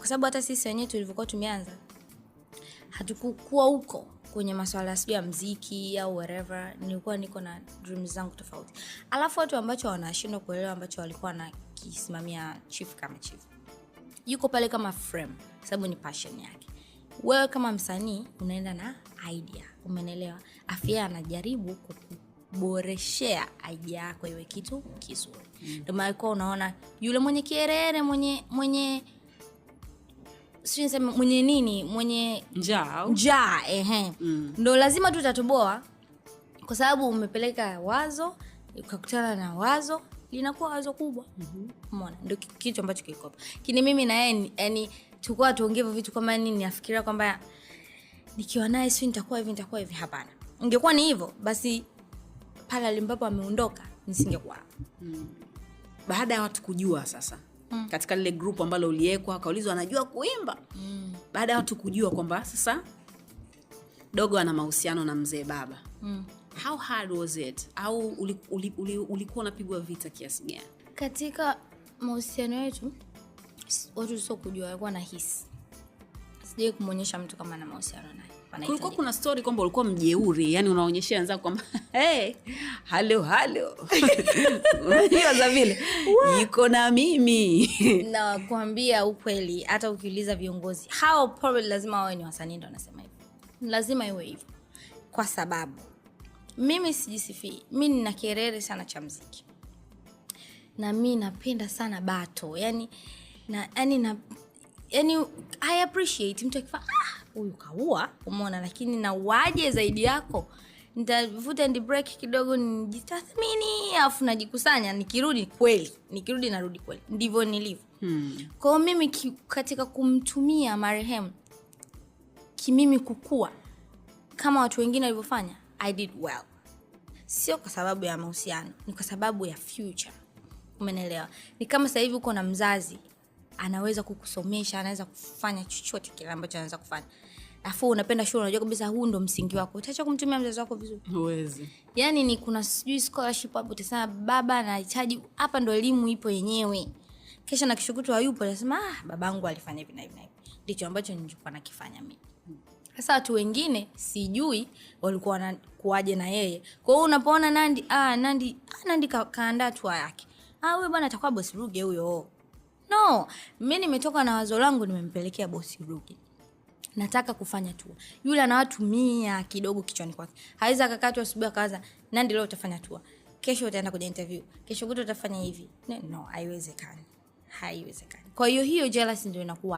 kwa sababu hata sisi wenyewe tulivyokuwa tumeanza hatukukuwa huko kwenye masuala ya muziki au whatever. Nilikuwa niko na dreams zangu tofauti. Alafu watu ambacho wanashindwa kuelewa ambacho walikuwa na kisimamia Chief kama Chief, yuko pale kama frame sababu ni passion yake. Wewe kama msanii unaenda na idea, umeelewa? Afia anajaribu kuboreshea idea yako iwe kitu kizuri. Ndio maana unaona yule mwenye kierere, mwenye njaa ndio lazima tutatoboa, kwa sababu umepeleka wazo, ukakutana na wazo, linakuwa wazo kubwa. Umeona? Ndio kitu ambacho kiko hapo. Kini mimi na yeye, yani tukua tuongee vitu kama nini, nafikiria kwamba nikiwa naye sio nitakuwa hivi, hapana. Ingekuwa ni hivyo basi pale alimbapo ameondoka nisingekuwa. Baada ya watu kujua sasa katika lile group ambalo uliekwa akaulizwa anajua kuimba. Baada ya watu kujua kwamba sasa Dogo ana mahusiano na mzee baba. How hard was it? Au ulikuwa unapigwa vita kiasi gani? Katika mahusiano yetu watu sio kujua, walikuwa na hisi. Sije kumuonyesha mtu kama ana mahusiano naye. Kulikuwa kuna story kwamba ulikuwa mjeuri, yani unaonyeshia wenzako kwamba hey, halo hiyo za vile yuko na mimi. Na kuambia ukweli, hata ukiuliza viongozi hao probably lazima wawe ni wasanii ndio wanasema hivyo. Lazima iwe hivyo. Kwa sababu mimi sijisifii, mimi nina kerere sana cha muziki. Na mimi napenda sana bato. Yani I appreciate mtu akifanya huyu kaua, umeona, lakini na uaje zaidi yako. Nitavuta and break kidogo, nijitathmini, afu najikusanya, nikirudi narudi kweli. Ndivyo nilivyo. Kwa mimi katika kumtumia marehemu kimimi kukua kama watu wengine walivyofanya, I did well. Sio kwa sababu ya mahusiano, ni kwa sababu ya future. Umeelewa? Ni kama sasa hivi uko na mzazi, anaweza kukusomesha, anaweza kufanya chochote kile ambacho anaweza kufanya. Afu unapenda shule, unajua kabisa huu ndo msingi wako. Utaacha kumtumia mzazi wako vizuri? Huwezi. Yani ni kuna scholarship hapo, utasema baba anahitaji hapa, ndo elimu ipo yenyewe. Kesha na kishukutu hayupo, unasema babangu alifanya hivi na hivi na hivi. Ndicho ambacho nilikuwa nakifanya mimi. Sasa watu wengine sijui walikuwa wanakuaje na yeye. Kwa hiyo unapoona Nandi kaandaa tour yake. Wewe bwana atakuwa boss Ruge huyo. No, mimi nimetoka na wazo langu, nimempelekea boss Ruge. Nataka kufanya tour. Yule ana watu 100 kidogo kichwani kwake. Haiza akakatwa asubuhi akaanza, Nandi leo utafanya tour. Kesho utaenda kwenye interview. Kesho kuto utafanya hivi. No, haiwezekani. Kwa hiyo jealousy ndio inakuwa